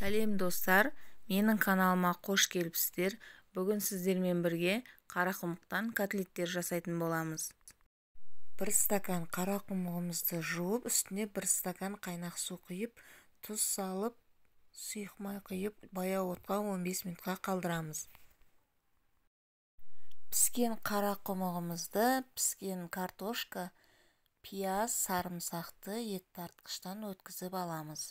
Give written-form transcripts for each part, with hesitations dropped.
Сәлем достар, менің каналыма қош келіпсіздер. Бүгін сіздермен бірге қарақұмықтан котлеттер жасайтын боламыз. 1 стакан қарақұмығымызды жуып, үстіне 1 стакан қайнақ су құйып, тұз салып, сұйық май құйып, баяу отқа 15 минутқа қалдырамыз. Піскен қарақұмығымызды, піскен картошка, пияз, сарымсақты ет тартқыштан өткізіп аламыз.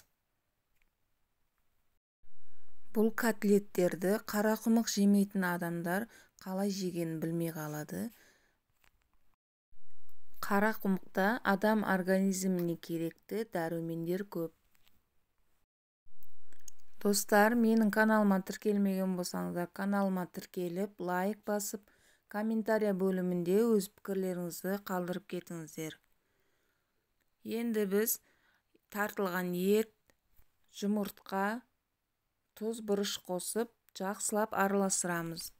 Бұл котлеттерді қарақұмық жемейтін адамдар қалай жегенін білмей қалады. Қарақұмықта адам организміне керекті дәрумендер көп. Достар, менің каналыма тіркелмеген болсаңыздар, каналыма тіркеліп, лайк басып, комментария бөлімінде өз пікірлеріңізді қалдырып кетіңіздер. Енді біз тартылған ет, жұмыртқа, тұз, бұрыш қосып, жақсылап араластырамыз.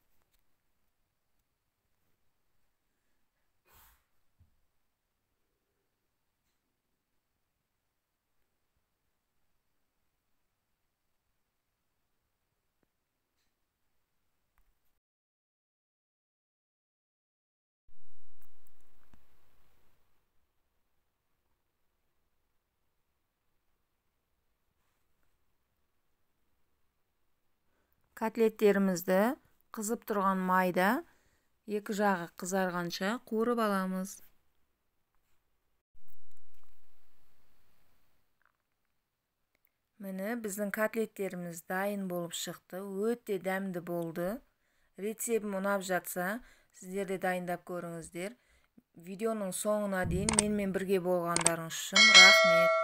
Котлеттерімізді қызып тұрған майда екі жағы қызарғанша қуырып аламыз. Міне біздің котлеттеріміз дайын болып шықты. Өте дәмді болды. Рецептім ұнап жатса, сіздер де дайындап көріңіздер. Видеоның соңына дейін менімен бірге болғандарыңыз үшін рахмет.